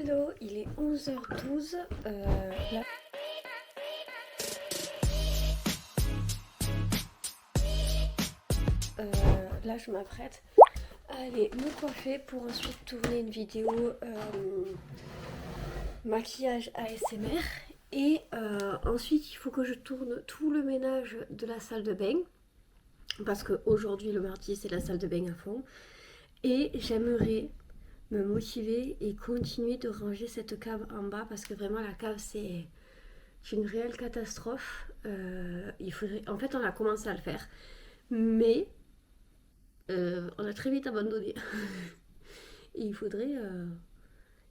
Hello, il est 11h12. Là, je m'apprête à aller me coiffer pour ensuite tourner une vidéo maquillage ASMR. Et ensuite, il faut que je tourne tout le ménage de la salle de bain. Parce qu'aujourd'hui, le mardi, c'est la salle de bain à fond. Et j'aimerais me motiver et continuer de ranger cette cave en bas. Parce que vraiment, la cave, c'est une réelle catastrophe. En fait, on a commencé à le faire. Mais on a très vite abandonné. Et il faudrait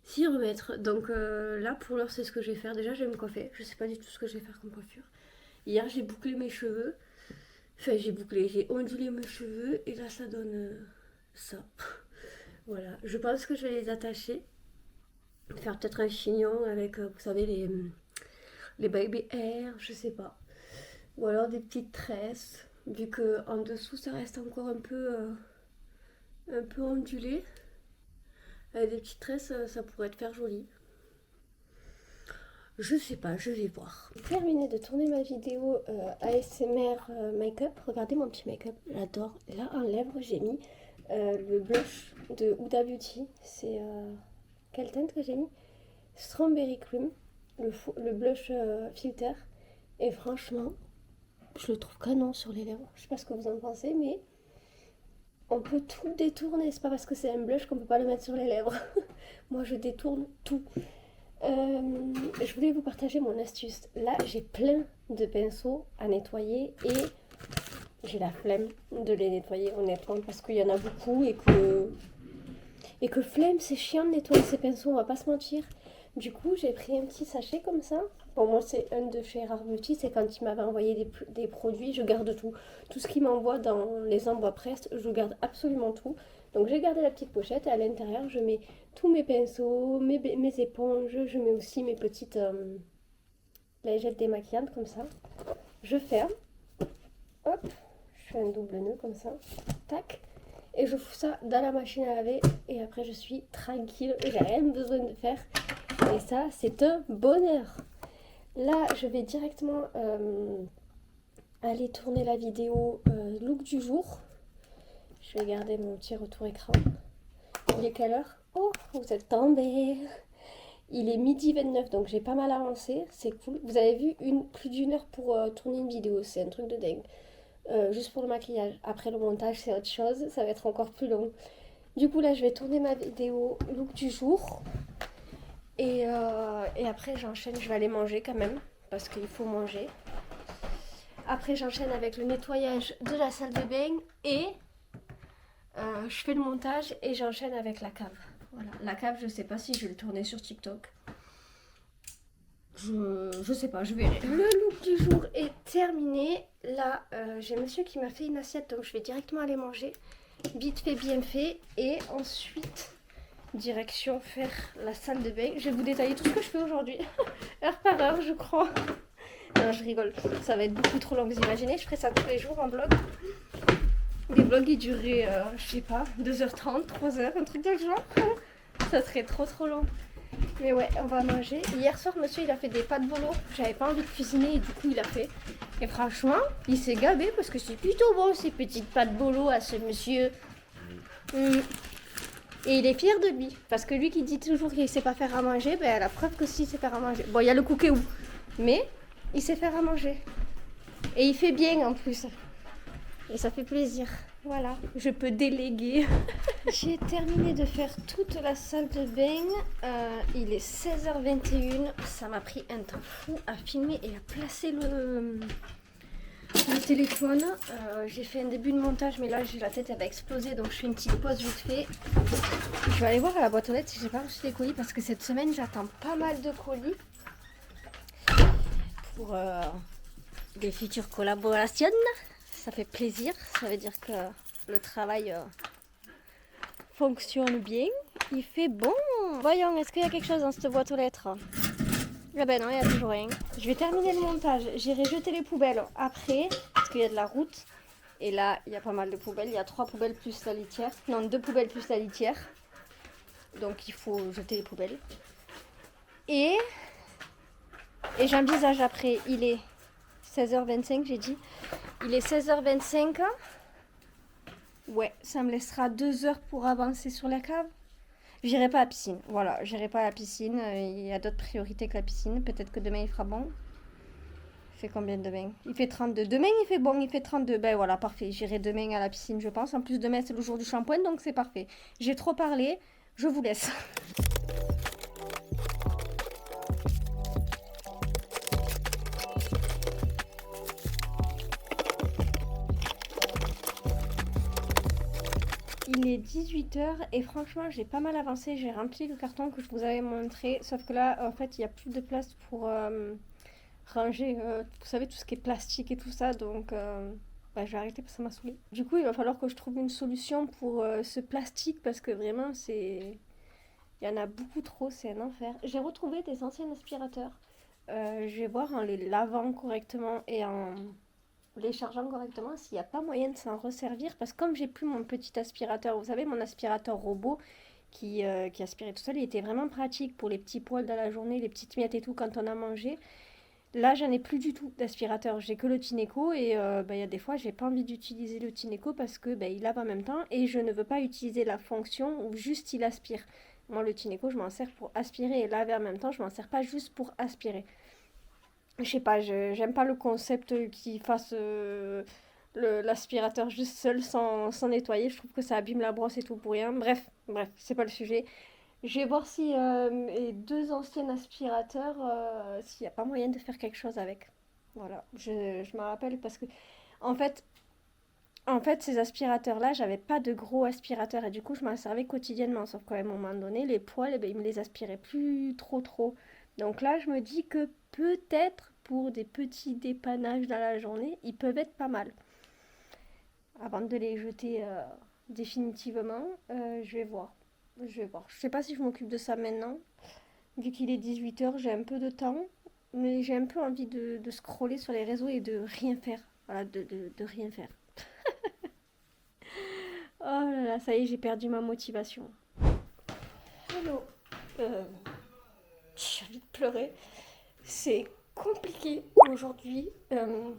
s'y remettre. Donc là, pour l'heure, c'est ce que je vais faire. Déjà, je vais me coiffer. Je sais pas du tout ce que je vais faire comme coiffure. Hier, j'ai bouclé mes cheveux. Enfin, j'ai ondulé mes cheveux. Et là, ça donne ça. Voilà. Je pense que je vais les attacher. Faire peut-être un chignon avec, vous savez, les baby hair, je sais pas. Ou alors des petites tresses. Vu que en dessous, ça reste encore un peu ondulé. Avec des petites tresses, ça pourrait te faire joli. Je sais pas, je vais voir. J'ai terminé de tourner ma vidéo ASMR make-up. Regardez mon petit make-up, j'adore. Là, en lèvres, j'ai mis le blush de Huda Beauty. C'est quelle teinte que j'ai mis? Strawberry Cream, le blush filter. Et franchement, je le trouve canon sur les lèvres. Je sais pas ce que vous en pensez, mais on peut tout détourner. C'est pas parce que c'est un blush qu'on peut pas le mettre sur les lèvres. Moi, je détourne tout. Je voulais vous partager mon astuce. Là, j'ai plein de pinceaux à nettoyer et j'ai la flemme de les nettoyer honnêtement parce qu'il y en a beaucoup et que flemme, c'est chiant de nettoyer ces pinceaux, on va pas se mentir. Du coup, j'ai pris un petit sachet comme ça. Bon, moi, c'est un de chez Rare Beauty, c'est quand il m'avait envoyé des produits, je garde tout. Tout ce qu'il m'envoie dans les envois presse, je garde absolument tout. Donc, j'ai gardé la petite pochette et à l'intérieur, je mets tous mes pinceaux, mes éponges, je mets aussi mes petites lingettes démaquillantes comme ça. Je ferme, hop, je fais un double nœud comme ça, tac. Et je fous ça dans la machine à laver et après je suis tranquille, j'ai rien besoin de faire. Et ça, c'est un bonheur. Là, je vais directement aller tourner la vidéo look du jour. Je vais garder mon petit retour écran. Il est quelle heure? Oh, vous êtes tombés. Il est midi 29, donc j'ai pas mal avancé. C'est cool. Vous avez vu plus d'une heure pour tourner une vidéo. C'est un truc de dingue. Juste pour le maquillage. Après le montage, c'est autre chose. Ça va être encore plus long. Du coup, là, je vais tourner ma vidéo look du jour. Et après, j'enchaîne. Je vais aller manger quand même. Parce qu'il faut manger. Après, j'enchaîne avec le nettoyage de la salle de bain. Et je fais le montage. Et j'enchaîne avec la cave. Voilà. La cave, je sais pas si je vais le tourner sur TikTok. Je sais pas, je verrai. Le look du jour est terminé. Là, j'ai monsieur qui m'a fait une assiette, donc je vais directement aller manger. Vite fait, bien fait. Et ensuite, direction faire la salle de bain. Je vais vous détailler tout ce que je fais aujourd'hui. Heure par heure, je crois. Non, je rigole. Ça va être beaucoup trop long, vous imaginez. Je ferai ça tous les jours en vlog. Les vlogs, ils dureraient, je sais pas, 2h30, 3h, un truc de ce genre. Ça serait trop long. Mais ouais, on va manger. Hier soir, monsieur, il a fait des pâtes bolo. J'avais pas envie de cuisiner et du coup, il a fait. Et franchement, il s'est gabé parce que c'est plutôt bon, ces petites pâtes bolo à ce monsieur. Et il est fier de lui. Parce que lui qui dit toujours qu'il sait pas faire à manger, ben, la preuve que si, il sait faire à manger. Bon, il y a le cookéou. Mais il sait faire à manger. Et il fait bien en plus. Et ça fait plaisir. Voilà, je peux déléguer. J'ai terminé de faire toute la salle de bain. Il est 16h21. Ça m'a pris un temps fou à filmer et à placer le téléphone. J'ai fait un début de montage, mais là, la tête elle va exploser. Donc, je fais une petite pause vite fait. Je vais aller voir à la boîte aux lettres si j'ai pas reçu des colis. Parce que cette semaine, j'attends pas mal de colis. Pour des futures collaborations. Ça fait plaisir, ça veut dire que le travail fonctionne bien. Il fait bon. Voyons, est-ce qu'il y a quelque chose dans cette boîte aux lettres? Ah ben non, il n'y a toujours rien. Je vais terminer le montage. J'irai jeter les poubelles après, parce qu'il y a de la route. Et là, il y a pas mal de poubelles. Il y a 3 poubelles plus la litière. Non, 2 poubelles plus la litière. Donc il faut jeter les poubelles. Et, et j'envisage après, il est 16h25, j'ai dit. Il est 16h25. Ouais, ça me laissera 2 heures pour avancer sur la cave. J'irai pas à la piscine. Voilà, j'irai pas à la piscine. Il y a d'autres priorités que la piscine. Peut-être que demain il fera bon. Il fait combien demain? Il fait 32. Demain il fait bon, il fait 32. Ben voilà, parfait. J'irai demain à la piscine, je pense. En plus, demain c'est le jour du shampoing, donc c'est parfait. J'ai trop parlé. Je vous laisse. Il est 18h et franchement j'ai pas mal avancé, j'ai rempli le carton que je vous avais montré, sauf que là en fait il n'y a plus de place pour ranger, vous savez tout ce qui est plastique et tout ça, donc bah, je vais arrêter parce que ça m'a saoulé. Du coup il va falloir que je trouve une solution pour ce plastique parce que vraiment c'est... Il y en a beaucoup trop, c'est un enfer. J'ai retrouvé des anciens aspirateurs, je vais voir en les lavant correctement et en les chargeant correctement s'il n'y a pas moyen de s'en resservir parce que comme j'ai plus mon petit aspirateur, vous savez mon aspirateur robot qui aspirait tout seul, il était vraiment pratique pour les petits poils dans la journée, les petites miettes et tout quand on a mangé. Là j'en ai plus du tout d'aspirateur, j'ai que le Tineco et bah, y a des fois j'ai pas envie d'utiliser le Tineco parce que bah, il lave en même temps et je ne veux pas utiliser la fonction où juste il aspire. Moi le Tineco je m'en sers pour aspirer et laver en même temps, je m'en sers pas juste pour aspirer. Je sais pas, j'aime pas le concept qui fasse l'aspirateur juste seul sans nettoyer. Je trouve que ça abîme la brosse et tout pour rien. Bref, c'est pas le sujet. Je vais voir si les deux anciens aspirateurs, s'il n'y a pas moyen de faire quelque chose avec. Voilà, je me rappelle parce que en fait, ces aspirateurs-là, j'avais pas de gros aspirateurs et du coup, je m'en servais quotidiennement. Sauf qu'à un moment donné, les poils, eh ben, ils me les aspiraient plus trop. Donc là, je me dis que peut-être pour des petits dépannages dans la journée, ils peuvent être pas mal. Avant de les jeter définitivement, je vais voir. Je vais voir. Je sais pas si je m'occupe de ça maintenant. Vu qu'il est 18h, j'ai un peu de temps. Mais j'ai un peu envie de scroller sur les réseaux et de rien faire. Voilà, de rien faire. Oh là là, ça y est, j'ai perdu ma motivation. Hello. Euh, j'ai envie de pleurer. C'est compliqué aujourd'hui. Pleure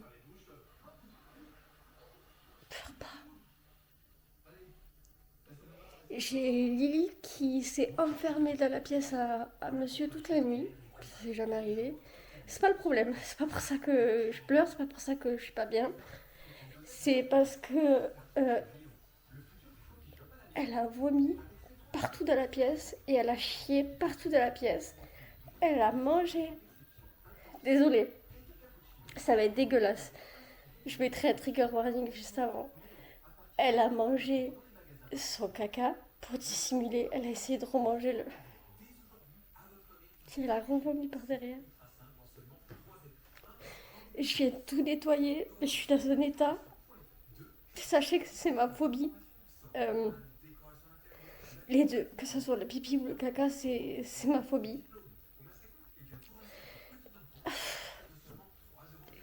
pas. J'ai Lily qui s'est enfermée dans la pièce à monsieur toute la nuit. Ça c'est jamais arrivé. C'est pas le problème. C'est pas pour ça que je pleure, c'est pas pour ça que je suis pas bien. C'est parce que euh, elle a vomi partout dans la pièce et elle a chié partout dans la pièce. Elle a mangé. Désolée, ça va être dégueulasse. Je mettrai un trigger warning juste avant. Elle a mangé son caca pour dissimuler. Elle a essayé de remanger le. Elle a revomi par derrière. Je viens de tout nettoyer, mais je suis dans un état. Sachez que c'est ma phobie. Euh, les deux, que ce soit le pipi ou le caca, c'est ma phobie.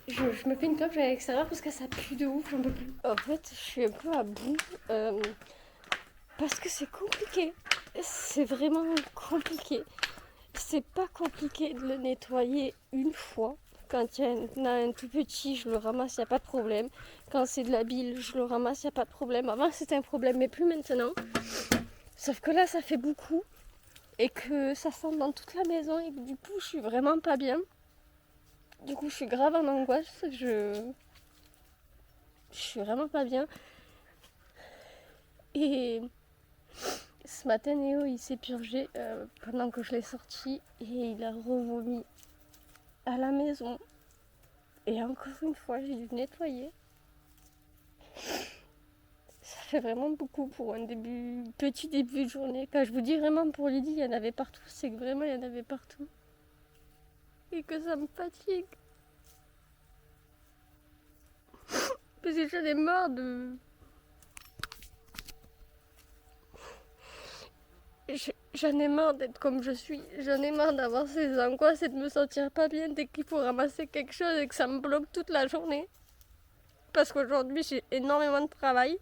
Je me fais une clope, je vais à l'extérieur parce que ça pue de ouf, j'en peux plus. En fait, je suis un peu à bout parce que c'est compliqué. C'est vraiment compliqué. C'est pas compliqué de le nettoyer une fois. Quand il y en a un tout petit, je le ramasse, il n'y a pas de problème. Quand c'est de la bile, je le ramasse, il n'y a pas de problème. Avant, c'était un problème, mais plus maintenant. Sauf que là, ça fait beaucoup. Et que ça sent dans toute la maison. Et que du coup, je suis vraiment pas bien. Du coup, je suis grave en angoisse. Je suis vraiment pas bien. Et ce matin, Néo, il s'est purgé pendant que je l'ai sorti. Et il a revomi à la maison. Et encore une fois, j'ai dû nettoyer. Ça fait vraiment beaucoup pour un petit début de journée. Quand je vous dis vraiment pour Lydie, il y en avait partout. C'est que vraiment, il y en avait partout. Et que ça me fatigue. Parce que j'en ai marre de... J'en ai marre d'être comme je suis. J'en ai marre d'avoir ces angoisses et de me sentir pas bien dès qu'il faut ramasser quelque chose et que ça me bloque toute la journée. Parce qu'aujourd'hui, j'ai énormément de travail.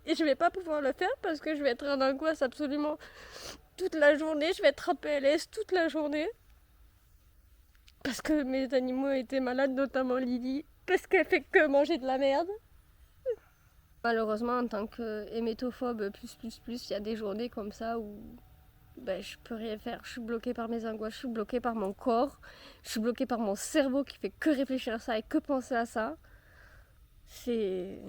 Et je vais pas pouvoir le faire parce que je vais être en angoisse absolument toute la journée, je vais être en PLS toute la journée. Parce que mes animaux étaient malades, notamment Lily, parce qu'elle fait que manger de la merde. Malheureusement, en tant qu'hémétophobe plus, il y a des journées comme ça où je peux rien faire. Je suis bloquée par mes angoisses, je suis bloquée par mon corps, je suis bloquée par mon cerveau qui fait que réfléchir à ça et que penser à ça. C'est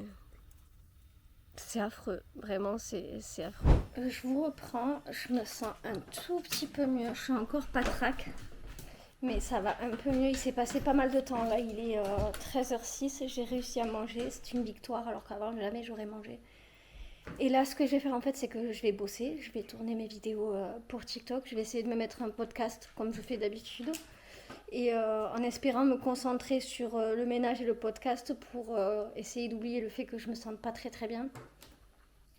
affreux, vraiment, c'est affreux. Je vous reprends, je me sens un tout petit peu mieux. Je suis encore patraque, mais ça va un peu mieux. Il s'est passé pas mal de temps là, il est 13h06, j'ai réussi à manger. C'est une victoire alors qu'avant jamais j'aurais mangé. Et là, ce que je vais faire en fait, c'est que je vais bosser, je vais tourner mes vidéos pour TikTok. Je vais essayer de me mettre un podcast comme je fais d'habitude. Et en espérant me concentrer sur le ménage et le podcast pour essayer d'oublier le fait que je me sente pas très très bien.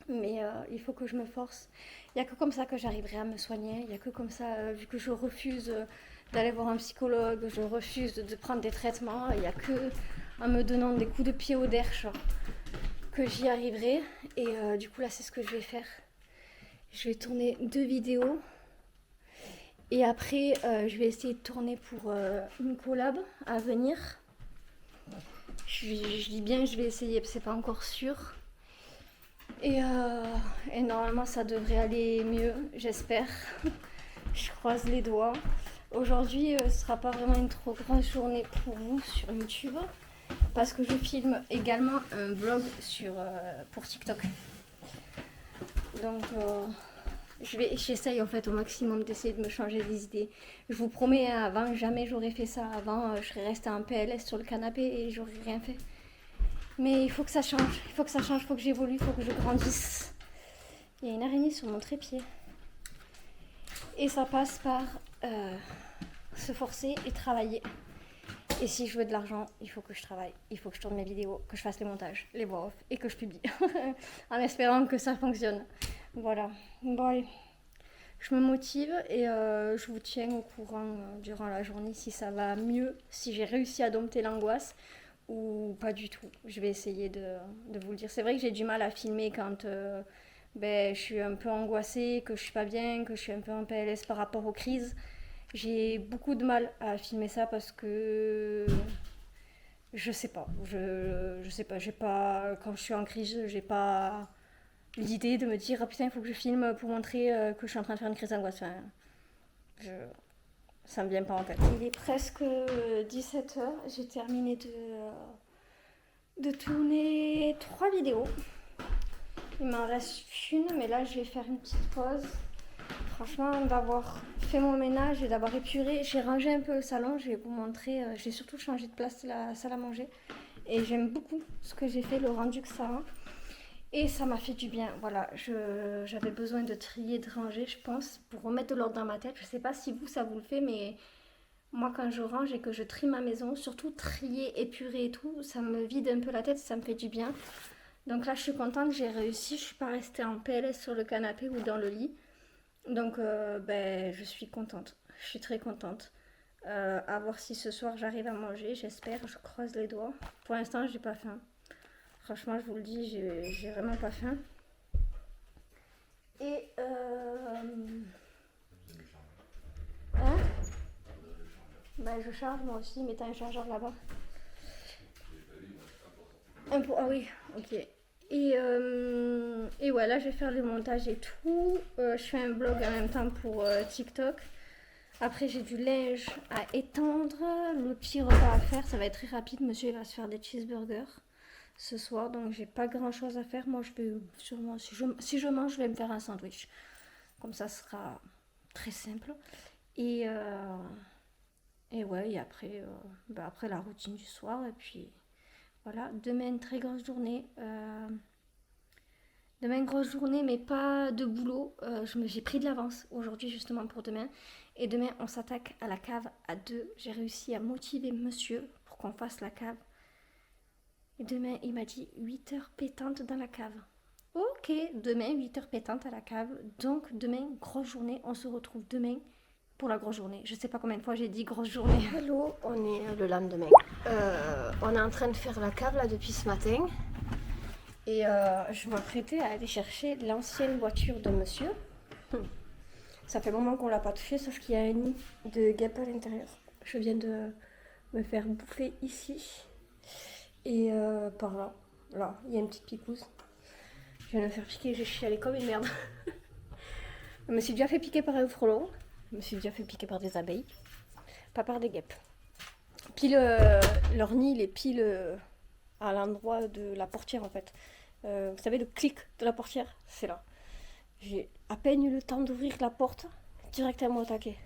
Mais il faut que je me force. Il n'y a que comme ça que j'arriverai à me soigner. Il n'y a que comme ça, vu que je refuse d'aller voir un psychologue, je refuse de prendre des traitements. Il n'y a que en me donnant des coups de pied au derche que j'y arriverai. Et du coup là, c'est ce que je vais faire. Je vais tourner 2 vidéos. Et après, je vais essayer de tourner pour une collab à venir. Je dis bien je vais essayer, c'est pas encore sûr. Et normalement, ça devrait aller mieux, j'espère. Je croise les doigts. Aujourd'hui, ce sera pas vraiment une trop grosse journée pour vous sur YouTube. Parce que je filme également un vlog pour TikTok. Donc... j'essaye en fait au maximum d'essayer de me changer des idées. Je vous promets, avant, jamais j'aurais fait ça. Avant, je serais restée en PLS sur le canapé et j'aurais rien fait. Mais il faut que ça change, il faut que j'évolue, il faut que je grandisse. Il y a une araignée sur mon trépied. Et ça passe par se forcer et travailler. Et si je veux de l'argent, il faut que je travaille, il faut que je tourne mes vidéos, que je fasse les montages, les voix off et que je publie. En espérant que ça fonctionne. Voilà. Bon allez, je me motive et je vous tiens au courant durant la journée si ça va mieux, si j'ai réussi à dompter l'angoisse ou pas du tout. Je vais essayer de vous le dire. C'est vrai que j'ai du mal à filmer quand je suis un peu angoissée, que je suis pas bien, que je suis un peu en PLS par rapport aux crises. J'ai beaucoup de mal à filmer ça parce que je sais pas, j'ai pas, quand je suis en crise, j'ai pas l'idée de me dire ah putain il faut que je filme pour montrer que je suis en train de faire une crise d'angoisse. Enfin, ça me vient pas en tête. Il est presque 17h, j'ai terminé de tourner 3 vidéos. Il m'en reste une, mais là je vais faire une petite pause. Franchement, d'avoir fait mon ménage et d'avoir épuré, j'ai rangé un peu le salon, je vais vous montrer, j'ai surtout changé de place la salle à manger. Et j'aime beaucoup ce que j'ai fait, le rendu que ça a. Et ça m'a fait du bien, voilà, j'avais besoin de trier, de ranger, je pense, pour remettre de l'ordre dans ma tête. Je sais pas si vous, ça vous le fait, mais moi, quand je range et que je trie ma maison, surtout trier, épurer et tout, ça me vide un peu la tête, ça me fait du bien. Donc là, je suis contente, j'ai réussi, je suis pas restée en PLS sur le canapé ou dans le lit. Donc, je suis contente, je suis très contente. À voir si ce soir j'arrive à manger, j'espère, je croise les doigts. Pour l'instant, j'ai pas faim. Franchement, je vous le dis, j'ai vraiment pas faim. Et hein, je charge moi aussi, mais t'as un chargeur là-bas. Ah oui, ok. Et ouais, là je vais faire le montage et tout. Je fais un blog en même temps pour TikTok. Après, j'ai du linge à étendre. Le petit repas à faire, ça va être très rapide. Monsieur il va se faire des cheeseburgers ce soir, donc j'ai pas grand chose à faire. Moi, je vais sûrement, si je mange, je vais me faire un sandwich. Comme ça, ce sera très simple. Et ouais, et après, après la routine du soir. Et puis voilà, demain, une très grosse journée. Demain, une grosse journée, mais pas de boulot. J'ai pris de l'avance aujourd'hui, justement, pour demain. Et demain, on s'attaque à la cave à 2. J'ai réussi à motiver monsieur pour qu'on fasse la cave. Et demain, il m'a dit 8 heures pétantes dans la cave. Ok, demain, 8 heures pétantes à la cave. Donc, demain, grosse journée. On se retrouve demain pour la grosse journée. Je sais pas combien de fois j'ai dit grosse journée. Hello, on est le lendemain. On est en train de faire la cave là depuis ce matin. Et je m'apprêtais à aller chercher l'ancienne voiture de monsieur. Ça fait un moment qu'on l'a pas touché, sauf qu'il y a un nid de guêpes à l'intérieur. Je viens de me faire bouffer ici. Et par là, là, il y a une petite picouse. Je viens de me faire piquer, j'ai chialé comme une merde. Je me suis déjà fait piquer par un frelon. Je me suis déjà fait piquer par des abeilles. Pas par des guêpes. Pile, leur nid, il est pile à l'endroit de la portière en fait. Vous savez, le clic de la portière, c'est là. J'ai à peine eu le temps d'ouvrir la porte, directement attaqué.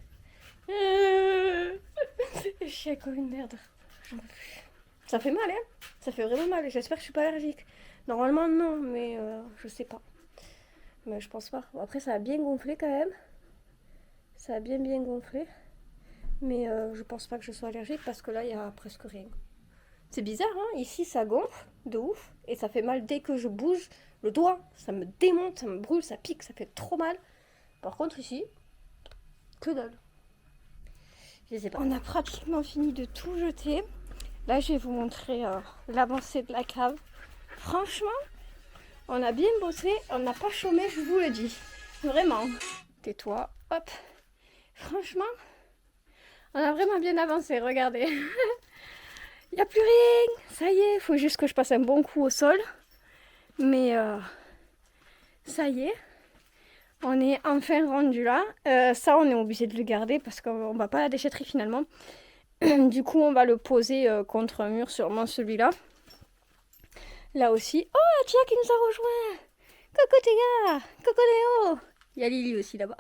Je chie comme une merde. Ça fait mal, hein? Ça fait vraiment mal. J'espère que je suis pas allergique. Normalement, non, mais je sais pas. Mais je pense pas. Bon, après, ça a bien gonflé quand même. Ça a bien gonflé. Mais je pense pas que je sois allergique parce que là, il y a presque rien. C'est bizarre, hein? Ici, ça gonfle de ouf. Et ça fait mal dès que je bouge le doigt. Ça me démonte, ça me brûle, ça pique, ça fait trop mal. Par contre, ici, que dalle. Je sais pas. On a pratiquement fini de tout jeter. Là, je vais vous montrer l'avancée de la cave. Franchement, on a bien bossé. On n'a pas chômé, je vous le dis. Vraiment. Tais-toi. Hop. Franchement, on a vraiment bien avancé. Regardez. Il n'y a plus rien. Ça y est. Il faut juste que je passe un bon coup au sol. Mais ça y est. On est enfin rendu là. Ça, on est obligé de le garder parce qu'on ne va pas à la déchetterie finalement. Du coup, on va le poser contre un mur, sûrement celui-là. Là aussi. Oh, Tia qui nous a rejoint. Coucou Tia. Coucou Léo. Il y a Lily aussi là-bas.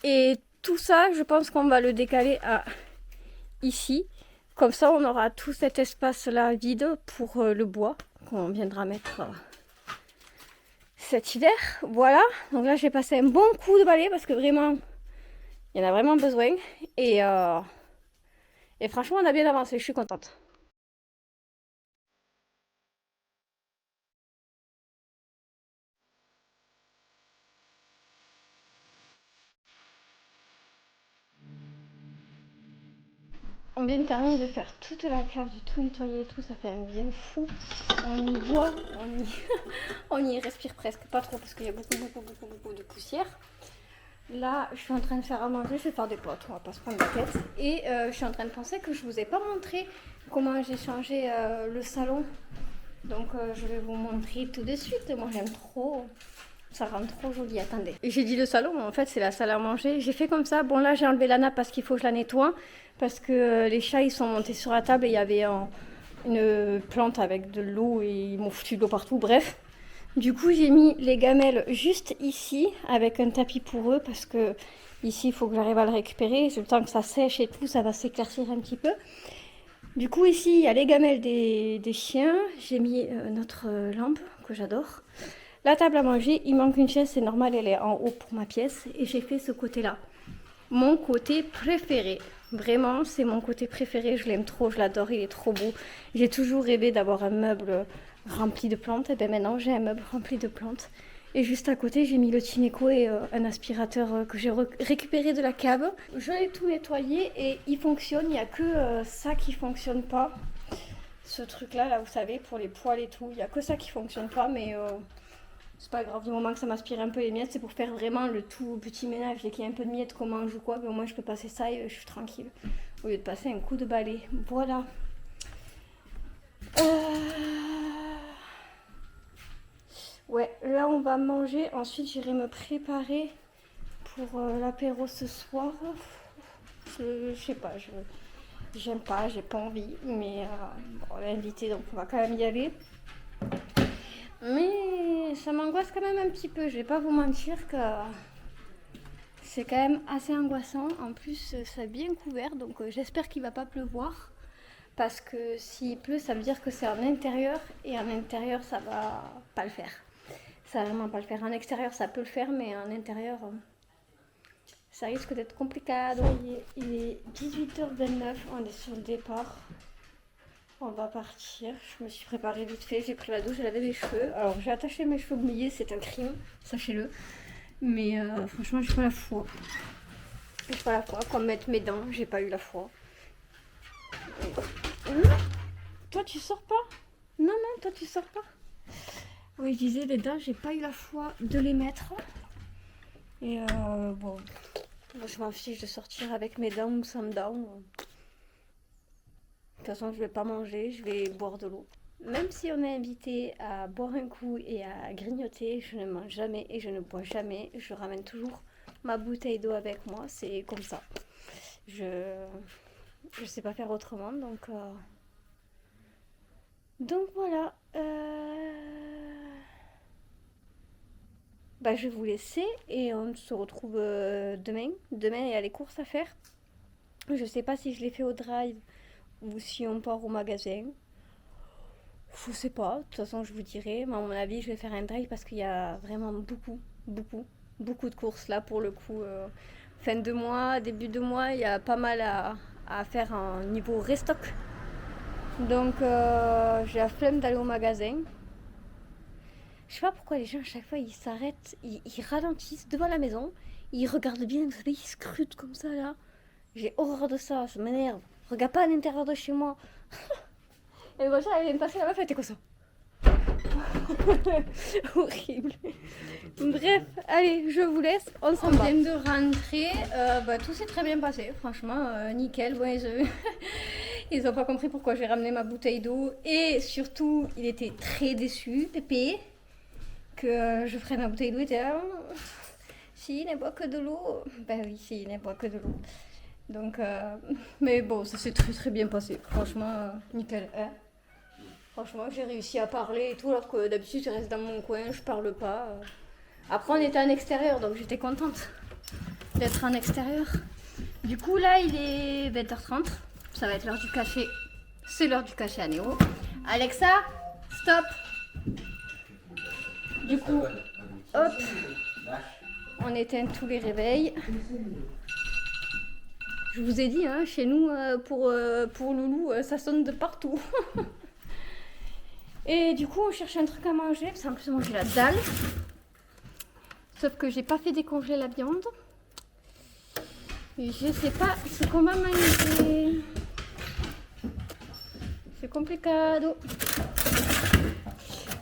Et tout ça, je pense qu'on va le décaler à ici. Comme ça, on aura tout cet espace-là vide pour le bois qu'on viendra mettre cet hiver. Voilà. Donc là, j'ai passé un bon coup de balai parce que vraiment, il y en a vraiment besoin. Et franchement, on a bien avancé. Je suis contente. On vient de terminer de faire toute la cave, de tout nettoyer et tout, ça fait un bien fou. On y voit, on y respire presque, pas trop parce qu'il y a beaucoup de poussière. Là, je suis en train de faire à manger, je vais faire des potes, on va pas se prendre la tête. Et je suis en train de penser que je vous ai pas montré comment j'ai changé le salon. Donc je vais vous montrer tout de suite, moi j'aime trop. Ça rend trop joli, attendez. J'ai dit le salon, mais en fait c'est la salle à manger. J'ai fait comme ça. Bon là j'ai enlevé la nappe parce qu'il faut que je la nettoie. Parce que les chats ils sont montés sur la table et il y avait une plante avec de l'eau et ils m'ont foutu de l'eau partout. Bref. Du coup j'ai mis les gamelles juste ici avec un tapis pour eux. Parce que ici il faut que j'arrive à le récupérer. Le temps que ça sèche et tout, ça va s'éclaircir un petit peu. Du coup ici il y a les gamelles des chiens. J'ai mis notre lampe que j'adore. La table à manger, il manque une chaise, c'est normal, elle est en haut pour ma pièce. Et j'ai fait ce côté-là. Mon côté préféré. Vraiment, c'est mon côté préféré. Je l'aime trop, je l'adore, il est trop beau. J'ai toujours rêvé d'avoir un meuble rempli de plantes. Et bien maintenant, j'ai un meuble rempli de plantes. Et juste à côté, j'ai mis le Tineco et un aspirateur que j'ai récupéré de la cave. Je l'ai tout nettoyé et il fonctionne. Il n'y a que ça qui ne fonctionne pas. Ce truc-là, là, vous savez, pour les poils et tout. Il n'y a que ça qui ne fonctionne pas, mais... c'est pas grave, du moment que ça m'aspire un peu les miettes, c'est pour faire vraiment le tout petit ménage. Dès qu'il y a un peu de miettes qu'on mange ou quoi, mais au moins je peux passer ça et je suis tranquille. Au lieu de passer un coup de balai. Voilà. Ouais, là on va manger. Ensuite j'irai me préparer pour l'apéro ce soir. Je sais pas, j'aime pas, j'ai pas envie. Mais bon, on est invité donc on va quand même y aller. Mais ça m'angoisse quand même un petit peu, je vais pas vous mentir que c'est quand même assez angoissant. En plus, c'est bien couvert, donc j'espère qu'il va pas pleuvoir. Parce que s'il pleut, ça veut dire que c'est en intérieur, et en intérieur, ça va pas le faire. Ça va vraiment pas le faire. En extérieur, ça peut le faire, mais en intérieur, ça risque d'être compliqué. Il est 18h29, on est sur le départ. On va partir. Je me suis préparée vite fait. J'ai pris la douche, j'ai lavé mes cheveux. Alors j'ai attaché mes cheveux mouillés, c'est un crime, sachez-le. Mais franchement, j'ai pas la foi. J'ai pas la foi. Comme mettre mes dents, j'ai pas eu la foi. Toi, tu sors pas? Non, toi, tu sors pas. Oui, je disais, les dents, j'ai pas eu la foi de les mettre. Et bon, moi, je m'en fiche de sortir avec mes dents ou sans dents. De toute façon, je vais pas manger, je vais boire de l'eau. Même si on est invité à boire un coup et à grignoter, je ne mange jamais et je ne bois jamais. Je ramène toujours ma bouteille d'eau avec moi, c'est comme ça. Je sais pas faire autrement, donc voilà. Bah, je vais vous laisser et on se retrouve demain. Demain, il y a les courses à faire. Je sais pas si je les fais au drive ou si on part au magasin. Je sais pas, de toute façon je vous dirai, mais à mon avis je vais faire un drive parce qu'il y a vraiment beaucoup de courses là pour le coup. Fin de mois, début de mois, il y a pas mal à faire en niveau restock. Donc j'ai la flemme d'aller au magasin. Je sais pas pourquoi les gens à chaque fois ils s'arrêtent, ils ralentissent devant la maison, ils regardent bien, vous savez, ils scrutent comme ça là. J'ai horreur de ça, ça m'énerve. Regarde pas à l'intérieur de chez moi. Et moi, elle vient de passer la meuf, elle était comme ça. Horrible. Bref, allez, je vous laisse, on s'en va. On vient de rentrer, tout s'est très bien passé, franchement, nickel. Bon, ils ont pas compris pourquoi j'ai ramené ma bouteille d'eau. Et surtout, il était très déçu, Pépé, que je ferais ma bouteille d'eau. Il était là, si, il ne boit que de l'eau. Ben oui, si, il ne boit que de l'eau. Donc, mais bon, ça s'est très très bien passé, franchement, nickel. Hein. Franchement, j'ai réussi à parler et tout, alors que d'habitude, je reste dans mon coin, je parle pas. Après, on était en extérieur, donc j'étais contente d'être en extérieur. Du coup, là, il est 20h30. Ça va être l'heure du café. C'est l'heure du café à Néo. Alexa, stop. Du coup, hop, on éteint tous les réveils. Je vous ai dit, hein, chez nous, pour Loulou, ça sonne de partout. Et du coup, on cherche un truc à manger, parce qu'en plus, manger la dalle. Sauf que j'ai pas fait décongeler la viande. Et je sais pas ce qu'on va manger. C'est complicado.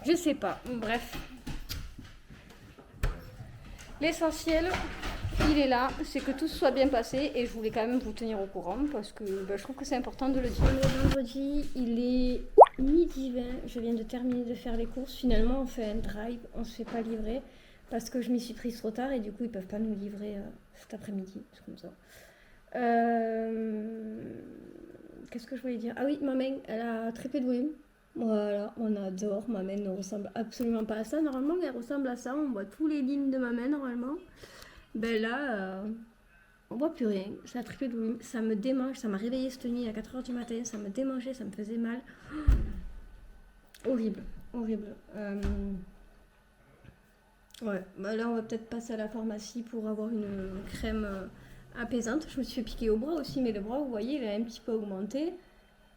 Je sais pas. Bref. L'essentiel, il est là. C'est que tout soit bien passé. Et je voulais quand même vous tenir au courant. Parce que je trouve que c'est important de le dire. Le vendredi, il est 12h20. Je viens de terminer de faire les courses. Finalement, on fait un drive. On se fait pas livrer. Parce que je m'y suis prise trop tard. Et du coup, ils peuvent pas nous livrer cet après-midi. C'est comme ça. Qu'est-ce que je voulais dire? Ah oui, ma main, elle a très peu de volume. Voilà, on adore. Ma main ne ressemble absolument pas à ça. Normalement, elle ressemble à ça. On voit tous les lignes de ma main normalement. Ben là, on voit plus rien. Ça a très peu de volume. Ça me démange. Ça m'a réveillée cette nuit à 4h du matin. Ça me démangeait, ça me faisait mal. Horrible, horrible. Ouais, bah là, on va peut-être passer à la pharmacie pour avoir une crème apaisante. Je me suis fait piquer au bras aussi, mais le bras, vous voyez, il a un petit peu augmenté.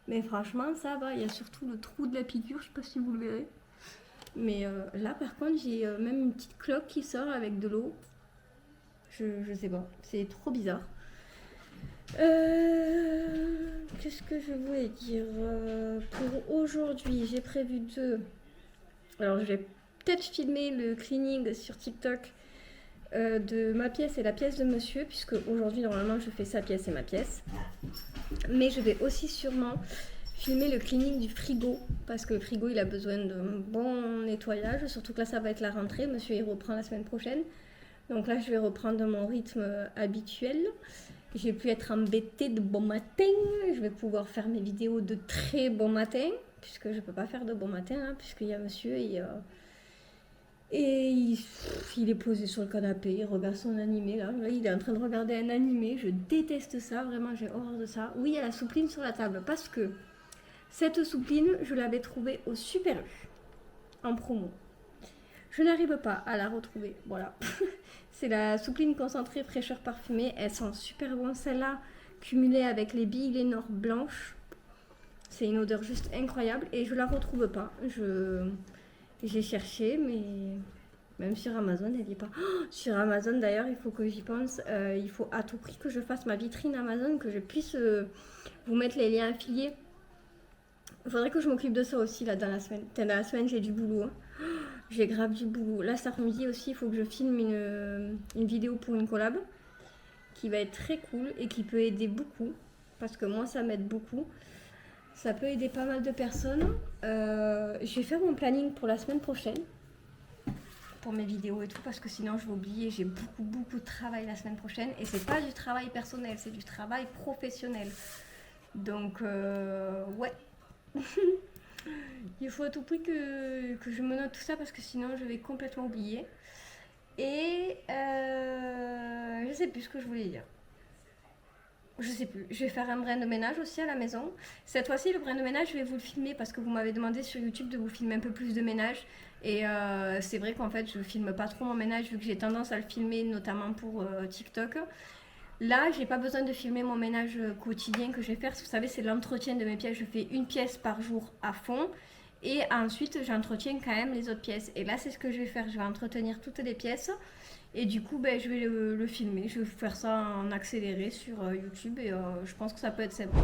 Mais franchement, ça va. Il y a surtout le trou de la piqûre, je sais pas si vous le verrez. Mais là, par contre, j'ai même une petite cloque qui sort avec de l'eau. Je sais pas, c'est trop bizarre. Qu'est-ce que je voulais dire pour aujourd'hui, j'ai prévu Alors, je vais peut-être filmer le cleaning sur TikTok de ma pièce et la pièce de monsieur, puisque aujourd'hui normalement je fais sa pièce et ma pièce, mais je vais aussi sûrement filmer le cleaning du frigo, parce que le frigo il a besoin de bon nettoyage, surtout que là ça va être la rentrée, monsieur il reprend la semaine prochaine, donc là je vais reprendre mon rythme habituel, je vais plus être embêtée de bon matin, je vais pouvoir faire mes vidéos de très bon matin, puisque je peux pas faire de bon matin, hein, puisqu'il y a monsieur et il est posé sur le canapé, il regarde son animé là. Là, il est en train de regarder un animé. Je déteste ça, vraiment, j'ai horreur de ça. Oui, il y a la soupline sur la table parce que cette soupline, je l'avais trouvée au Super U en promo. Je n'arrive pas à la retrouver. Voilà. C'est la soupline concentrée fraîcheur parfumée. Elles sont super bonnes, celles-là, cumulées avec les billes Lénore blanches. C'est une odeur juste incroyable et je la retrouve pas. J'ai cherché, mais même sur Amazon, elle n'y est pas. Oh, sur Amazon, d'ailleurs, il faut que j'y pense. Il faut à tout prix que je fasse ma vitrine Amazon, que je puisse vous mettre les liens affiliés. Il faudrait que je m'occupe de ça aussi, là, dans la semaine. Dans la semaine, j'ai du boulot. Hein. J'ai grave du boulot. Là, cet après-midi aussi, il faut que je filme une vidéo pour une collab qui va être très cool et qui peut aider beaucoup. Parce que moi, ça m'aide beaucoup. Ça peut aider pas mal de personnes. Je vais faire mon planning pour la semaine prochaine. Pour mes vidéos et tout, parce que sinon je vais oublier. J'ai beaucoup de travail la semaine prochaine. Et c'est pas du travail personnel, c'est du travail professionnel. Donc, ouais. Il faut à tout prix que je me note tout ça parce que sinon je vais complètement oublier. Et je sais plus ce que je voulais dire. Je sais plus. Je vais faire un brin de ménage aussi à la maison. Cette fois-ci, le brin de ménage, je vais vous le filmer parce que vous m'avez demandé sur YouTube de vous filmer un peu plus de ménage. Et c'est vrai qu'en fait, je filme pas trop mon ménage vu que j'ai tendance à le filmer, notamment pour TikTok. Là, j'ai pas besoin de filmer mon ménage quotidien que je vais faire. Vous savez, c'est l'entretien de mes pièces. Je fais une pièce par jour à fond. Et ensuite, j'entretiens quand même les autres pièces. Et là, c'est ce que je vais faire. Je vais entretenir toutes les pièces. Et du coup, ben, je vais le filmer. Je vais faire ça en accéléré sur YouTube. Et je pense que ça peut être sympa.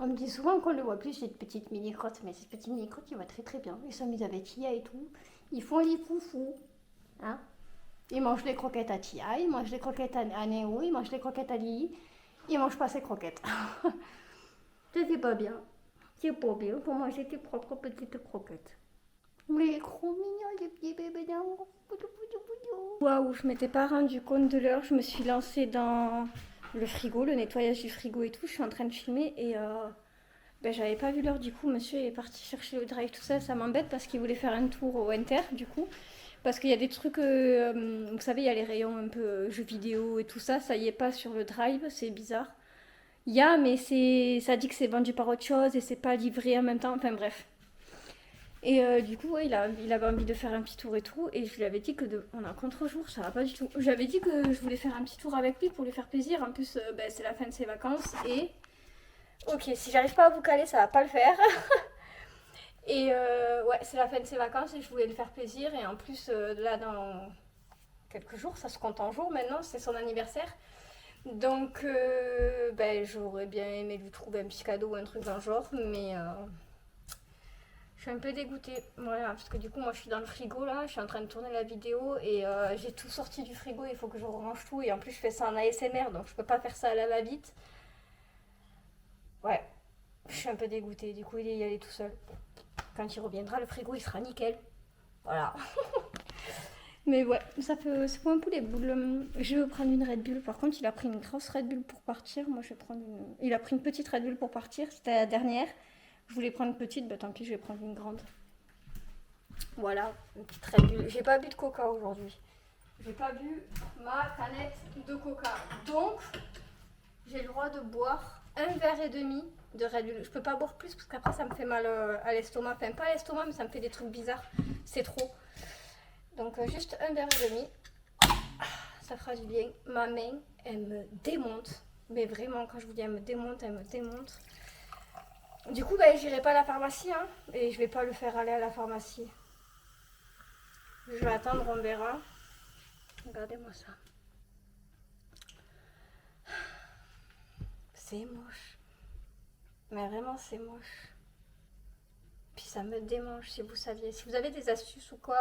On me dit souvent qu'on le voit plus, cette petite mini-crotte, mais cette petite mini-crotte, il va très bien. Ils s'amusent avec Tia et tout. Ils font les foufous. Hein? Ils mangent les croquettes à Tia, ils mangent les croquettes à Néo, ils mangent les croquettes à Lily. Ils mangent pas ces croquettes. Ça, c'est pas bien. C'est pas bien pour manger tes propres petites croquettes. Mais il est trop mignon, le petit bébé d'amour. Waouh, je m'étais pas rendu compte de l'heure. Je me suis lancée dans le frigo, le nettoyage du frigo et tout. Je suis en train de filmer et ben, j'avais pas vu l'heure du coup. Monsieur est parti chercher le drive, tout ça. Ça m'embête parce qu'il voulait faire un tour au Inter du coup. Parce qu'il y a des trucs, vous savez, il y a les rayons un peu jeux vidéo et tout ça. Ça y est pas sur le drive, c'est bizarre. Il y a, mais ça dit que c'est vendu par autre chose et c'est pas livré en même temps. Enfin bref. Et du coup, ouais, il avait envie de faire un petit tour et tout. Et je lui avais dit on a un contre-jour, ça va pas du tout. J'avais dit que je voulais faire un petit tour avec lui pour lui faire plaisir. En plus, ben, c'est la fin de ses vacances. Et ok, si j'arrive pas à vous caler, ça va pas le faire. Et ouais, c'est la fin de ses vacances et je voulais lui faire plaisir. Et en plus, là, dans quelques jours, ça se compte en jours maintenant, c'est son anniversaire. Donc, ben, j'aurais bien aimé lui trouver un petit cadeau ou un truc dans le genre. Mais je suis un peu dégoûtée, voilà, parce que du coup moi je suis dans le frigo là, je suis en train de tourner la vidéo et j'ai tout sorti du frigo, il faut que je range tout et en plus je fais ça en ASMR donc je peux pas faire ça à la va-vite. Ouais, je suis un peu dégoûtée, du coup il est y allé tout seul. Quand il reviendra le frigo il sera nickel, voilà. Mais ouais, c'est pour un peu les boules. Je vais prendre une Red Bull, par contre il a pris une grosse Red Bull pour partir, moi je vais prendre une... Il a pris une petite Red Bull pour partir, c'était la dernière. Je voulais prendre une petite, bah tant pis, je vais prendre une grande. Voilà, une petite Red Bull. J'ai pas bu de coca aujourd'hui. J'ai pas bu ma canette de coca. Donc, j'ai le droit de boire un verre et demi de Red Bull. Je peux pas boire plus parce qu'après ça me fait mal à l'estomac. Enfin, pas à l'estomac, mais ça me fait des trucs bizarres. C'est trop. Donc, juste un verre et demi. Ça fera du bien. Ma main, elle me démonte. Mais vraiment, quand je vous dis elle me démonte, elle me démonte. Du coup, ben, j'irai pas à la pharmacie, hein, et je vais pas le faire aller à la pharmacie. Je vais attendre, on verra. Regardez-moi ça. C'est moche. Mais vraiment, c'est moche. Puis ça me démange, si vous saviez. Si vous avez des astuces ou quoi,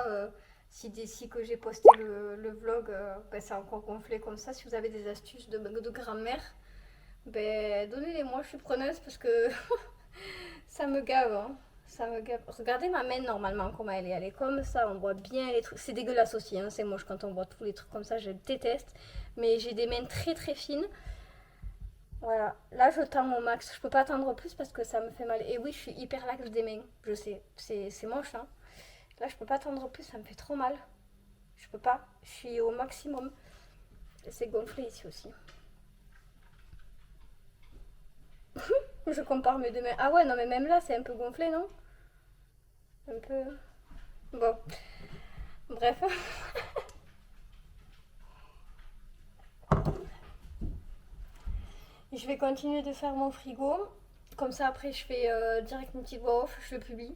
si d'ici que j'ai posté le vlog, ben, c'est encore gonflé comme ça. Si vous avez des astuces de grammaire, ben, donnez-les-moi, je suis preneuse parce que... Ça me gave, hein. Ça me gave. Regardez ma main normalement comment elle est. Elle est comme ça, on voit bien les trucs. C'est dégueulasse aussi, hein. C'est moche quand on voit tous les trucs comme ça, je déteste. Mais j'ai des mains très très fines. Voilà, là je tends au max. Je peux pas tendre plus parce que ça me fait mal. Et oui, je suis hyper laxe des mains, je sais. C'est moche, hein. Là je peux pas tendre plus, ça me fait trop mal. Je peux pas, je suis au maximum. Et c'est gonflé ici aussi. Je compare mes deux mains. Ah ouais, non mais même là c'est un peu gonflé, non? Un peu... Bon. Bref. Je vais continuer de faire mon frigo. Comme ça après je fais direct une petite voix off, je le publie.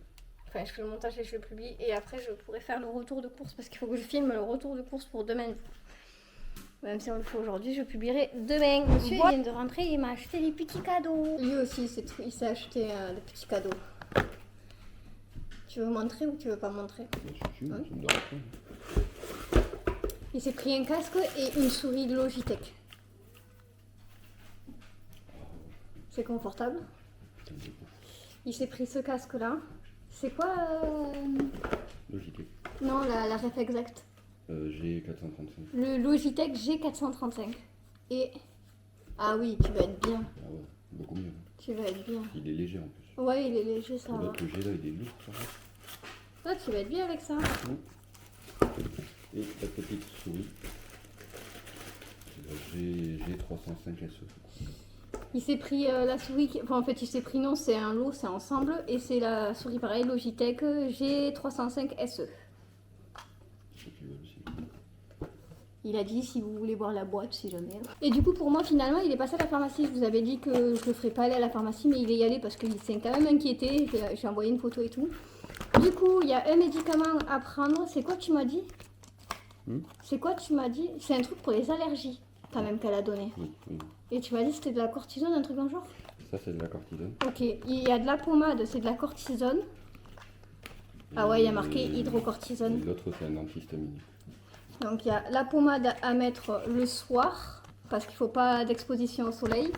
Enfin je fais le montage et je le publie. Et après je pourrai faire le retour de course parce qu'il faut que je filme le retour de course pour demain. Même si on le fait aujourd'hui, je publierai demain. Monsieur vient de rentrer, il m'a acheté des petits cadeaux. Lui aussi il s'est acheté des petits cadeaux. Tu veux montrer ou tu veux pas montrer? Hein? Il s'est pris un casque et une souris de Logitech. C'est confortable. Il s'est pris ce casque là. C'est quoi Logitech. Non, la ref exacte. G435. Le Logitech G435. Et... Ah oui, tu vas être bien. Ah ouais, beaucoup mieux. Tu vas être bien. Il est léger en plus. Ouais, il est léger, ça va. L'autre G là, il est lourd, ça va. Ah, tu vas être bien avec ça. Et la petite souris. C'est la G305 SE. Il s'est pris la souris, enfin en fait il s'est pris non, c'est un lot, c'est ensemble. Et c'est la souris pareil, Logitech G305 SE. Il a dit si vous voulez voir la boîte, si jamais. Et du coup pour moi finalement il est passé à la pharmacie. Je vous avais dit que je le ferais pas aller à la pharmacie, mais il est y allé parce qu'il s'est quand même inquiété. J'ai envoyé une photo et tout. Du coup il y a un médicament à prendre. C'est quoi que tu m'as dit? C'est quoi tu m'as dit? C'est un truc pour les allergies quand même qu'elle a donné. Oui. Et tu m'as dit c'était de la cortisone, un truc dans le genre? Ça c'est de la cortisone. Ok, il y a de la pommade, c'est de la cortisone. Ah ouais, il y a marqué hydrocortisone. L'autre c'est un antihistaminique. Donc il y a la pommade à mettre le soir, parce qu'il ne faut pas d'exposition au soleil.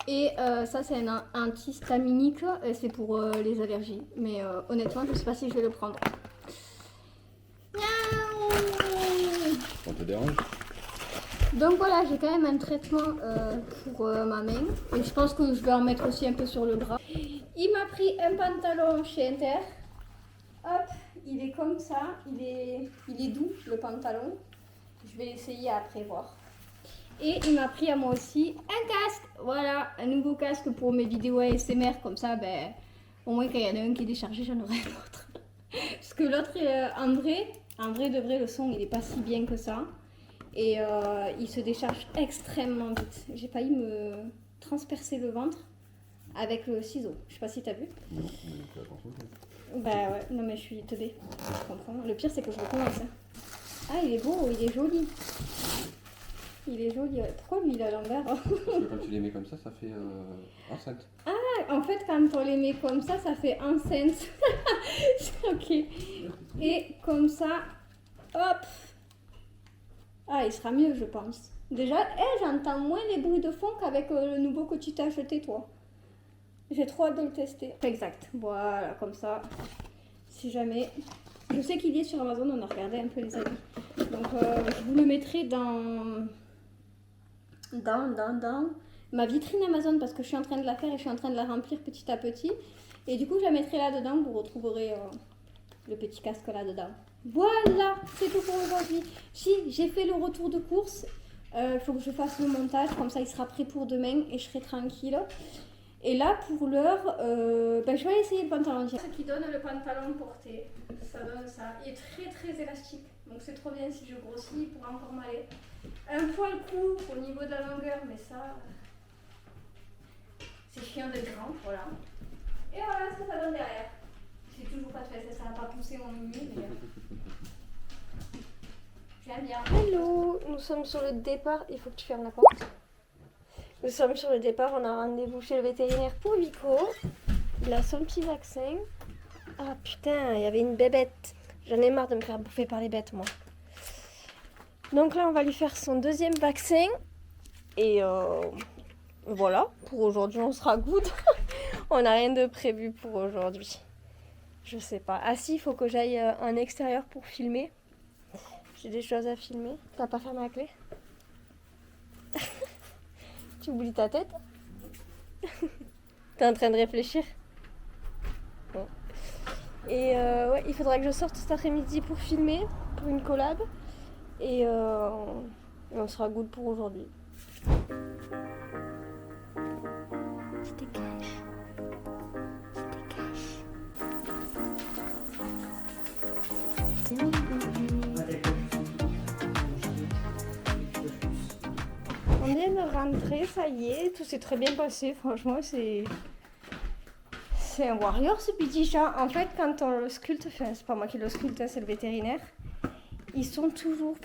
Et ça c'est un antihistaminique, c'est pour les allergies. Mais honnêtement, je ne sais pas si je vais le prendre. Ça te dérange? Donc voilà, j'ai quand même un traitement pour ma main. Et je pense que je vais en mettre aussi un peu sur le bras. Il m'a pris un pantalon chez Inter. Hop, il est comme ça. Il est doux, le pantalon. Je vais essayer après voir. Et il m'a pris à moi aussi un casque. Voilà, un nouveau casque pour mes vidéos ASMR. Comme ça, ben, au moins quand il y en a un qui est déchargé, j'en aurai un autre. Parce que l'autre, en vrai de vrai, le son, il est pas si bien que ça. Et il se décharge extrêmement vite. J'ai failli me transpercer le ventre avec le ciseau. Je sais pas si t'as vu. Non, mais fais attention. Bah ouais, non mais je suis teubée. Je comprends. Le pire c'est que je recommence. Hein. Ah, il est beau, il est joli. Il est joli. Ouais. Pourquoi lui il a l'envers? Parce que quand tu les mets comme ça fait enceinte. Ah, en fait, quand on les met comme ça fait enceinte. Ok. Et comme ça, hop. Ah, il sera mieux, je pense. Déjà, j'entends moins les bruits de fond qu'avec le nouveau que tu t'as acheté, toi. J'ai trop hâte de le tester. Exact. Voilà, comme ça. Si jamais... Je sais qu'il y est sur Amazon, on a regardé un peu les avis. Donc, je vous le mettrai dans ma vitrine Amazon parce que je suis en train de la faire et je suis en train de la remplir petit à petit. Et du coup, je la mettrai là-dedans. Vous retrouverez le petit casque là-dedans. Voilà, c'est tout pour aujourd'hui. Si, j'ai fait le retour de course. Il faut que je fasse le montage, comme ça il sera prêt pour demain et je serai tranquille. Et là, pour l'heure, je vais essayer le pantalon. Ce qui donne le pantalon porté, ça donne ça. Il est très très élastique, donc c'est trop bien. Si je grossis, il pourra encore m'aller. Un poil court au niveau de la longueur, mais ça, c'est chiant d'être grand, voilà. Et voilà ce que ça donne derrière. J'ai toujours pas de fesses, ça n'a pas poussé mon mimi, mais j'aime bien. Hello, nous sommes sur le départ. Il faut que tu fermes la porte. Nous sommes sur le départ, on a rendez-vous chez le vétérinaire pour Vico. Il a son petit vaccin. Ah putain, il y avait une bébête. J'en ai marre de me faire bouffer par les bêtes, moi. Donc là, on va lui faire son deuxième vaccin. Et voilà, pour aujourd'hui, on sera good. On n'a rien de prévu pour aujourd'hui. Je sais pas. Ah si, il faut que j'aille en extérieur pour filmer. J'ai des choses à filmer. T'as pas fermé la clé? Tu oublies ta tête? T'es en train de réfléchir? Bon. Et ouais, il faudra que je sorte cet après-midi pour filmer, pour une collab. Et on sera good pour aujourd'hui. Tu te caches. Tu te caches. On vient de rentrer, ça y est, tout s'est très bien passé. Franchement, c'est un warrior ce petit chat. En fait, quand on le sculpte, enfin, c'est pas moi qui le sculpte, hein, c'est le vétérinaire. Il est toujours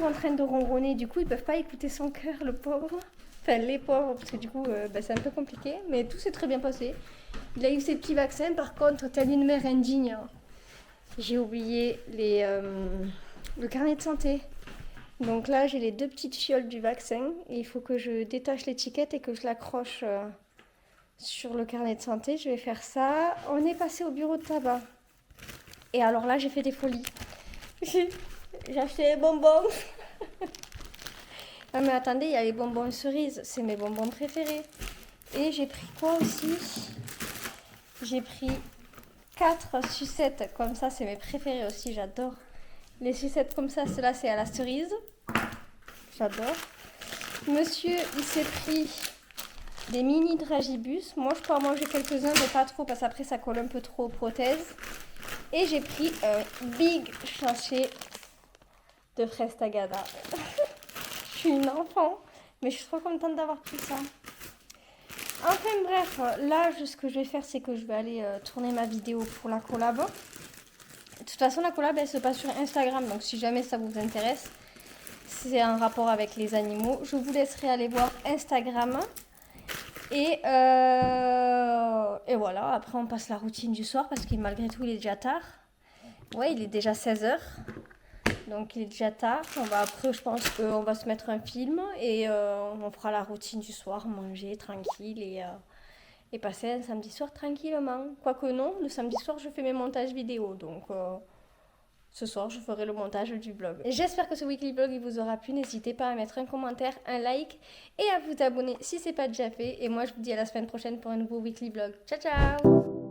en train de ronronner. Du coup, ils peuvent pas écouter son cœur, le pauvre. Enfin, les pauvres, parce que du coup, c'est un peu compliqué. Mais tout s'est très bien passé. Il a eu ses petits vaccins. Par contre, telle une mère indigne, j'ai oublié le carnet de santé. Donc là, j'ai les 2 petites fioles du vaccin. Et il faut que je détache l'étiquette et que je l'accroche sur le carnet de santé. Je vais faire ça. On est passé au bureau de tabac. Et alors là, j'ai fait des folies. J'ai acheté les bonbons. Ah mais attendez, il y a les bonbons cerises. C'est mes bonbons préférés. Et j'ai pris quoi aussi? J'ai pris 4 sucettes. Comme ça, c'est mes préférés aussi. J'adore. Les sucettes comme ça, cela c'est à la cerise. J'adore. Monsieur, il s'est pris des mini dragibus. Moi, je peux en manger quelques-uns, mais pas trop, parce qu'après, ça colle un peu trop aux prothèses. Et j'ai pris un big sachet de fraises tagada. Je suis une enfant, mais je suis trop contente d'avoir pris ça. Enfin bref, là, ce que je vais faire, c'est que je vais aller tourner ma vidéo pour la collab. De toute façon, la collab, elle se passe sur Instagram, donc si jamais ça vous intéresse, c'est un rapport avec les animaux. Je vous laisserai aller voir Instagram. Et voilà, après on passe la routine du soir parce que malgré tout, il est déjà tard. Ouais, il est déjà 16h. Donc il est déjà tard. Après, je pense qu'on va se mettre un film et on fera la routine du soir, manger tranquille et passer un samedi soir tranquillement. Quoique non, le samedi soir, je fais mes montages vidéo. Donc ce soir, je ferai le montage du vlog. J'espère que ce weekly vlog il vous aura plu. N'hésitez pas à mettre un commentaire, un like et à vous abonner si ce n'est pas déjà fait. Et moi, je vous dis à la semaine prochaine pour un nouveau weekly vlog. Ciao, ciao!